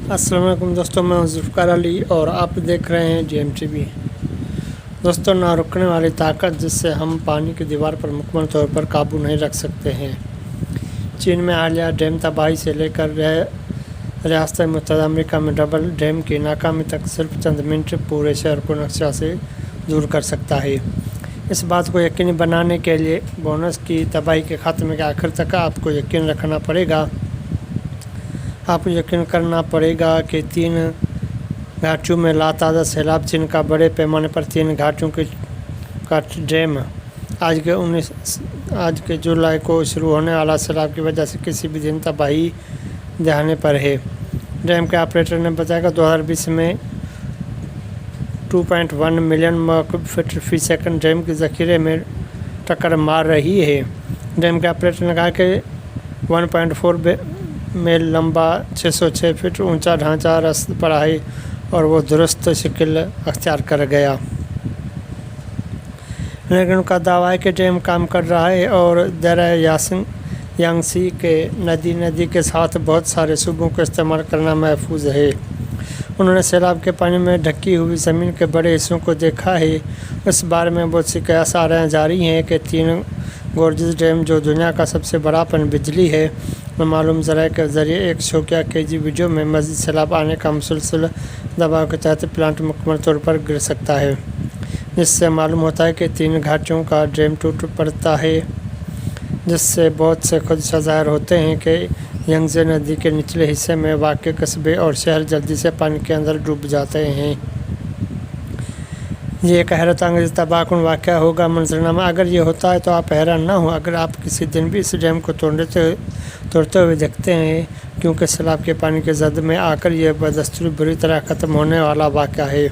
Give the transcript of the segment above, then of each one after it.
अस्सलाम वालेकुम दोस्तों, मैं हूं ज़ुल्फ़िकार अली और आप देख रहे हैं GMTV। दोस्तों, ना रुकने वाली ताकत जिससे हम पानी की दीवार पर मुकम्मल तौर पर काबू नहीं रख सकते हैं। चीन में हालिया डैम तबाही से लेकर रियासत मुत्तहिदा अमेरिका में डबल डैम की नाकामी तक सिर्फ चंद मिनट पूरे शहर को नक्शा से दूर कर सकता है। इस बात को यकीनी बनाने के लिए बोनस की तबाही के खात्मे के आखिर तक आपको यकीन करना पड़ेगा कि 3 घाटियों में लातादाद सैलाब चीन का बड़े पैमाने पर 3 घाटियों का डैम आज के जुलाई को शुरू होने वाला सैलाब की वजह से किसी भी दिन तबाही दहाने पर है। डैम के ऑपरेटर ने बताया कि 2020 में 2.1 मिलियन मकूब फीट फी सेकंड डैम के ज़ख़ीरे में टक्कर मार रही है। डैम के ऑपरेटर ने कहा कि 1.4 मील लंबा 606 फीट ऊंचा ढांचा रस्त पड़ा है और वो दुरुस्त शक्ल अख्तियार कर गया। लेकिन उनका दावा है कि डैम काम कर रहा है और दरिया यांगसी के नदी के साथ बहुत सारे सूबों को इस्तेमाल करना महफूज है। उन्होंने सैलाब के पानी में ढकी हुई ज़मीन के बड़े हिस्सों को देखा है। इस बारे में बहुत सी कयास जारी हैं कि 3 गोर्जिस डैम जो दुनिया का सबसे बड़ा पनबिजली है, मालूम ज़राए के ज़रिए एक शौकिया KG वीडियो में मज़ीद सैलाब आने का मुसलसल दबाव के तहत प्लांट मुकम्मल तौर पर गिर सकता है, जिससे मालूम होता है कि 3 घाटियों का डैम टूट पड़ता है, जिससे बहुत से खदशा ज़ाहिर होते हैं कि यांगज़े नदी के निचले हिस्से में वाक़ कस्बे और शहर जल्दी से पानी के अंदर डूब जाते हैं। ये एक हैरत अंगेज़ तबाहकुन वाक़या होगा मंजरनामा। अगर ये होता है तो आप हैरान ना हो अगर आप किसी दिन भी इस डैम को तोड़ते हुए देखते हैं, क्योंकि सैलाब के पानी के जद में आकर यह बदस्तूर बुरी तरह ख़त्म होने वाला वाक़या है।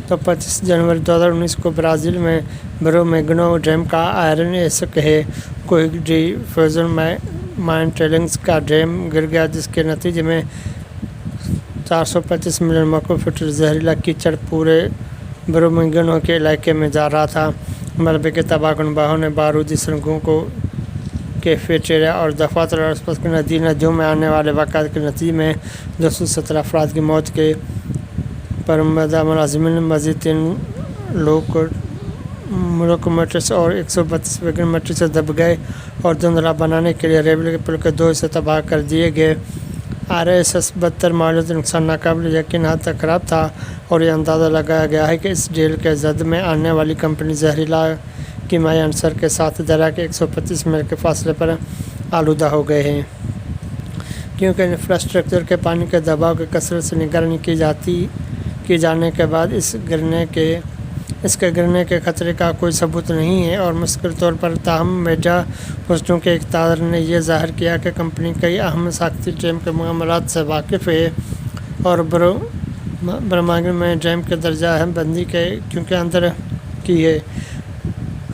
तो 25 जनवरी 2019 को ब्राज़ील में ब्रोमेग्नो डैम का आयरन एसक है कोई डिफ्यूजन माइन टेलिंग्स का डैम गिर गया, जिसके नतीजे में 425 मिलियन मकूब फीट जहरीला कीचड़ पूरे ब्रोमेग्नो के इलाके में जा रहा था। मलबे के तबाहकुन बहाव ने बारूदी सुरंगों को कैफेटेरिया और दफातर और आसपास की नदियों में आने वाले वाक़यात के नतीजे में 217 अफराद की मौत के बरमदा मुलाजिमीन मज़ीद 3 लोकोमोटिव्स और 132 वैगन मिट्टी से दब गए और धुंधला बनाने के लिए रेलवे के पुल के 2 हिस्से तबाह कर दिए गए। RSS 72 मालियती नुकसान नाकाबिल यकीन हद तक ख़राब था और यह अंदाज़ा लगाया गया है कि इस डील के जद में आने वाली कंपनी जहरीला कीमियाई अंसर के साथ दरिया के 125 मील के फासले पर आलूदा हो गए हैं, क्योंकि इंफ्रास्ट्रक्चर के पानी के दबाव की कसरत से निगरानी की जाने के बाद इसके गिरने के खतरे का कोई सबूत नहीं है और मुश्किल तौर पर। ताहम मीडिया पोस्टों के एक तादर ने यह ज़ाहिर किया कि कंपनी कई अहम साख्ती डैम के मामलात से वाकिफ़ है और ब्रह्मांड में डैम के दर्जा अहम बंदी के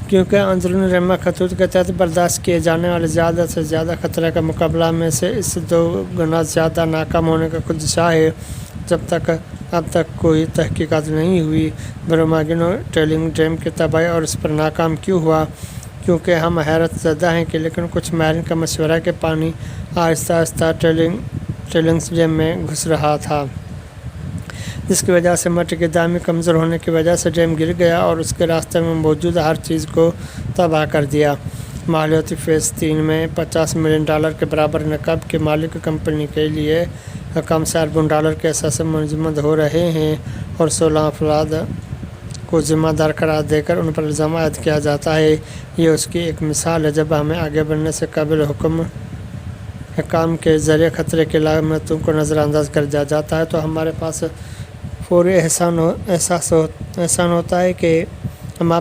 क्योंकि अंदरूनी रहमा खतूत के तहत बर्दाश्त किए जाने वाले ज़्यादा से ज़्यादा खतरे का मुकाबला में से इस 2 गुना ज़्यादा नाकाम होने का खुदशा है। अब तक कोई तहकीकात नहीं हुई ब्रोमेग्नो टेलिंग डैम की तबाही और इस पर नाकाम क्यों हुआ, क्योंकि हम हैरत ज़दा हैं कि लेकिन कुछ माहिरीन का मशवरा है कि पानी आहिस्ता आहिस्ता टेलिंग्स डैम में घुस रहा था, जिसकी वजह से मट्टी की दामी कमज़ोर होने की वजह से डैम गिर गया और उसके रास्ते में मौजूद हर चीज़ को तबाह कर दिया। मालियाती फ़ेज़ 3 में $50 मिलियन के बराबर नकब के मालिक कंपनी के लिए कम से $4 अरब के असासे मुंजमद हो रहे हैं और 16 अफराद को ज़िम्मेदार करार देकर उन पर इल्ज़ाम आयद किया जाता है। ये उसकी एक मिसाल है जब हमें आगे बढ़ने से काबिल हुक्म के ज़रिए ख़तरे की लामतों को नज़रअंदाज कर दिया जाता है, तो हमारे पास फौरी एहसान होता है कि हम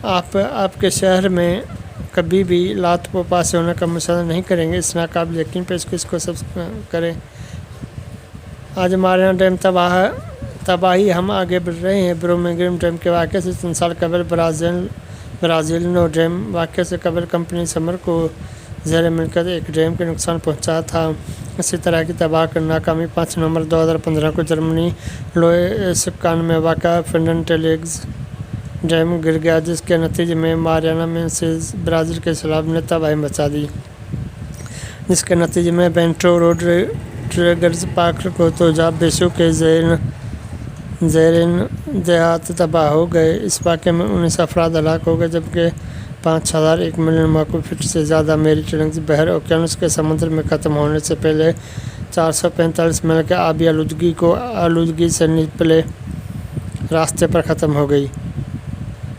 आपके शहर में कभी भी लात को पास होने का मुशाहिदा नहीं करेंगे। इस नाकाबिल यकीन पेशकश को सब करें। आज हमारे यहाँ डैम तबाही हम आगे बढ़ रहे हैं। ब्रोमेग्नो डैम के वाक़े से 3 साल कबल ब्राज़ीलिनो डैम वाक़े से कबल कंपनी समर को ज़ेर मिलकत एक डैम के नुकसान पहुँचा था। इसी तरह की तबाह कर नाकामी 5 नवंबर 2015 को जर्मनी लोएस्कान में वाक़ा फिनटेलिंग्स डैम गिर गया, जिसके नतीजे में मारियाना में से ब्राज़ील के सैलाब ने तबाही मचा दी। جس کے نتیجے میں بینٹو روڈریگز پارک کو توجہ بیسو کے زیرین دیہات تباہ ہو گئے۔ اس واقعے میں 19 افراد ہلاک ہو گئے، جبکہ 5,001 ملین مکعب فٹ سے زیادہ میری ٹنکس بحر اوقیانوس کے سمندر میں ختم ہونے سے پہلے 445 میل کے آبی آلودگی سے نپلے راستے پر ختم ہو گئی۔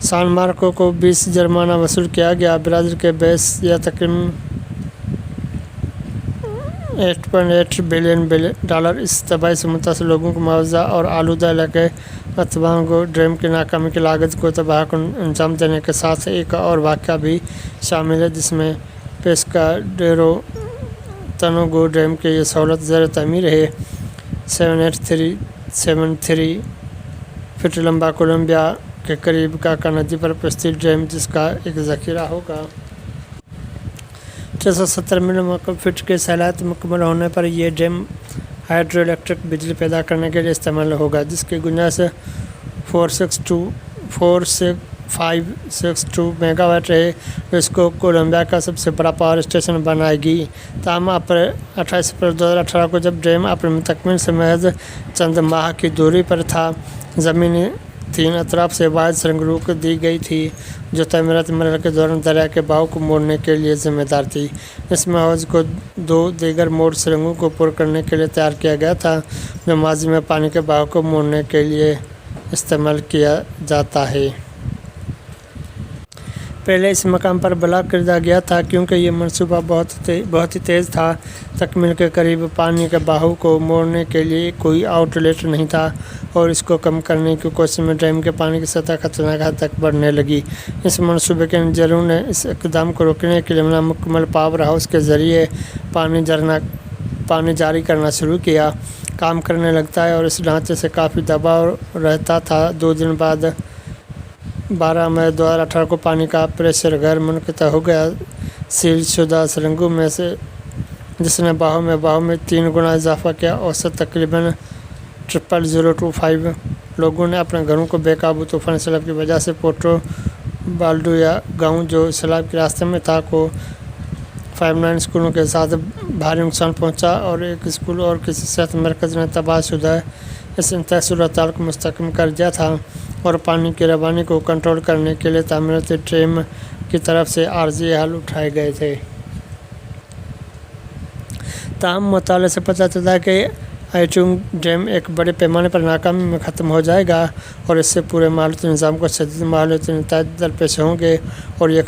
سان مارکو کو 20 جرمانہ وصول کیا گیا۔ برازیل کے بیس یا تقریباً $8.8 بلین اس تباہی سے متاثر لوگوں کو معاوضہ اور آلودہ علاقے اتبانگو ڈیم کی ناکامی کی لاگت کو تباہ کن انجام دینے کے ساتھ ایک اور واقعہ بھی شامل ہے، جس میں پیسکاڈیرو تنوگو ڈیم کی یہ سہولت زیر تعمیر ہے۔ 78373 فٹ لمبا کولمبیا کے قریب کاکا ندی پر پستیل ڈیم، جس کا ایک ذخیرہ ہوگا۔ 670 ملین مکعب فٹ کی صلاحیت مکمل ہونے پر یہ ڈیم ہائیڈرو الیکٹرک بجلی پیدا کرنے کے لیے استعمال ہوگا، جس کی گنجائش 4562 میگا واٹ ہے، جو اس کو کولمبیا کا سب سے بڑا پاور اسٹیشن بنائے گی۔ تاہم 28 اپریل 2018 کو جب ڈیم اپنے تکمیل سے محض چند ماہ کی دوری پر تھا، زمینی 3 اطراف سے واحد سرنگ روک دی گئی تھی، جو تعمیراتی مرحلے کے دوران دریا کے بہاؤ کو موڑنے کے لیے ذمہ دار تھی۔ اس میں حوض کو 2 دیگر موڑ سرنگوں کو پر کرنے کے لیے تیار کیا گیا تھا، جو ماضی میں پانی کے بہاؤ کو موڑنے کے لیے استعمال کیا جاتا ہے۔ پہلے اس مقام پر بلاک کر دیا گیا تھا کیونکہ یہ منصوبہ بہت ہی تیز تھا۔ تکمیل کے قریب پانی کے بہاؤ کو موڑنے کے لیے کوئی آؤٹ لیٹ نہیں تھا، اور اس کو کم کرنے کی کوشش میں ڈیم کے پانی کی سطح خطرناک حد تک بڑھنے لگی۔ اس منصوبے کے انجینئروں نے اس اقدام کو روکنے کے لیے مکمل پاور ہاؤس کے ذریعے پانی جاری کرنا شروع کیا۔ کام کرنے لگتا ہے اور اس ڈھانچے سے کافی دباؤ رہتا تھا۔ 2 دن بعد 12 مئی 2018 کو پانی کا پریشر غیر منقطع ہو گیا۔ سیل شدہ سرنگوں میں سے جس نے بہاؤ میں 3 گنا اضافہ کیا، اوسط تقریباً 0.0025 لوگوں نے اپنے گھروں کو بے قابو طوفانی سیلاب کی وجہ سے پورٹو بالڈویا گاؤں، جو سیلاب کے راستے میں تھا، کو 59 اسکولوں کے ساتھ بھاری نقصان پہنچا، اور ایک اسکول اور کسی صحت مرکز نے تباہ شدہ اس انتہائی صورتحال کو مستحکم کر دیا تھا، اور پانی کی روانی کو کنٹرول کرنے کے لیے تعمیراتی ٹیم کی طرف سے عارضی حل اٹھائے گئے تھے۔ تاہم مطالعے سے پتہ چلا ہے کہ آئیچونگ ڈیم ایک بڑے پیمانے پر ناکامی میں ختم ہو جائے گا، اور اس سے پورے ماحولیاتی نظام کو شدید ماحولیاتی نتائج درپیش ہوں گے، اور یہ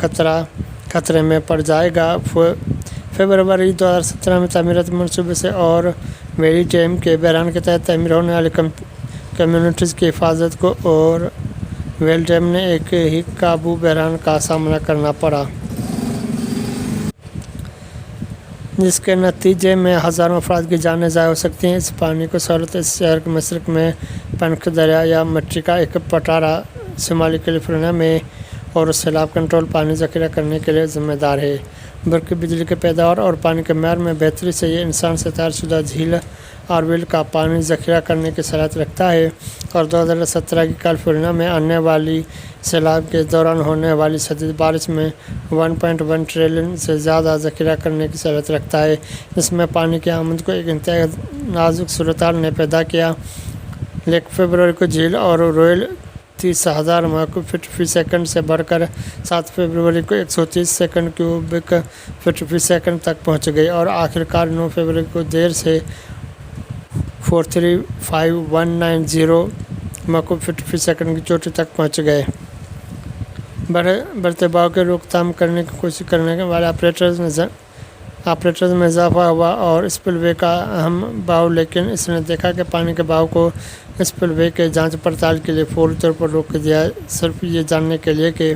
خطرے میں پڑ جائے گا۔ فروری 2017 میں تعمیراتی منصوبے سے اور ویلی ڈیم کے بحران کے تحت تعمیر ہونے والی کمیونٹیز کی حفاظت کو اور ویل ڈیم نے ایک ہی قابو بحران کا سامنا کرنا پڑا، جس کے نتیجے میں ہزاروں افراد کی جانیں ضائع ہو سکتی ہیں۔ اس پانی کو سہولت اس شہر کے مشرق میں پنک دریا یا مٹی کا ایک پٹارا شمالی کیلیفورنیا میں اور سیلاب کنٹرول پانی ذخیرہ کرنے کے لیے ذمہ دار ہے۔ برقی بجلی کے پیداوار اور پانی کے معیار میں بہتری سے یہ انسان سے تیار شدہ جھیل آرویل کا پانی ذخیرہ کرنے کی صلاحیت رکھتا ہے، اور 2017 کی کیلیفورنیا میں آنے والی سیلاب کے دوران ہونے والی شدید بارش میں 1.1 ٹریلین سے زیادہ ذخیرہ کرنے کی صلاحیت رکھتا ہے۔ اس میں پانی کی آمد کو ایک انتہائی نازک صورتحال نے پیدا کیا۔ لیک فیبروری کو جھیل اور رویل 30,000 مکعب فٹ فی سیکنڈ سے بڑھ کر 7 فروری کو 130 سیکنڈ کیوبک فٹ فی سیکنڈ تک پہنچ گئی، اور آخرکار 9 فروری کو دیر سے 435,190 مکعب فٹ فی سیکنڈ کی چوٹی تک پہنچ گئے۔ بڑھتے بہاؤ کی روک تھام کرنے کی کوشش کرنے والے آپریٹرز میں اضافہ ہوا اور اسپل وے کا اہم بہاؤ، لیکن اس نے دیکھا کہ پانی کے بہاؤ کو اسپل وے کے جانچ پڑتال کے لیے فوری طور پر روک دیا، صرف یہ جاننے کے لیے کہ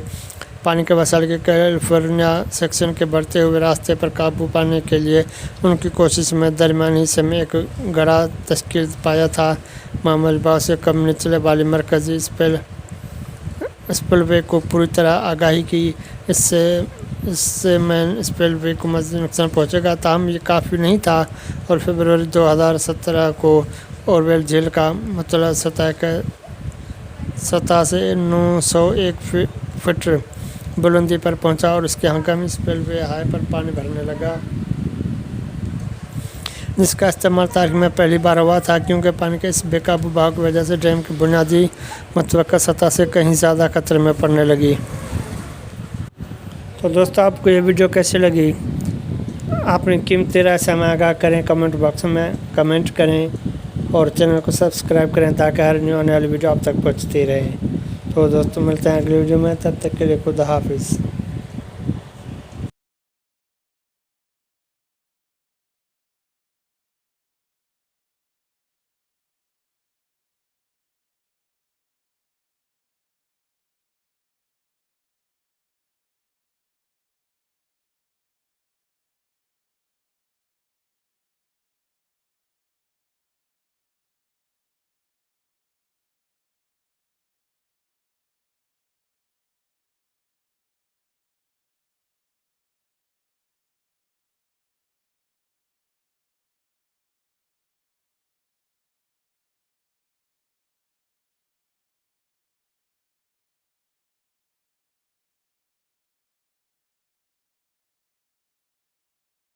پانی کے وسائل کے کیلیفورنیا سیکشن کے بڑھتے ہوئے راستے پر قابو پانے کے لیے ان کی کوشش میں درمیانی حصے میں ایک گڑھا تشکیل پایا تھا۔ معمولی بہاؤ سے کم نچلے والی مرکزی اسپل وے کو پوری طرح آگاہی کی، اس سے مین اسپل وے کو مزید نقصان پہنچے گا۔ تاہم یہ کافی نہیں تھا، اور فروری 2017 کو اورویل جھیل کا مطلع سطح سے 901 فٹ بلندی پر پہنچا، اور اس کے ہنگامی اسپل وے ہائی پر پانی بھرنے لگا۔ जिसका इस्तेमाल तारीख में पहली बार हुआ था, क्योंकि पानी के इस बेकाबू बहाव की वजह से डैम की बुनियादी मुतवक्का सतह से कहीं ज़्यादा खतरे में पड़ने लगी। तो दोस्तों, आपको ये वीडियो कैसी लगी? अपनी कीमती राय से हमें आगाह करें, कमेंट बॉक्स में कमेंट करें और चैनल को सब्सक्राइब करें ताकि हर न्यू आने वाली वीडियो आप तक पहुँचती रहे। तो दोस्तों, मिलते हैं अगली वीडियो में, तब तक के लिए खुदा हाफिज़।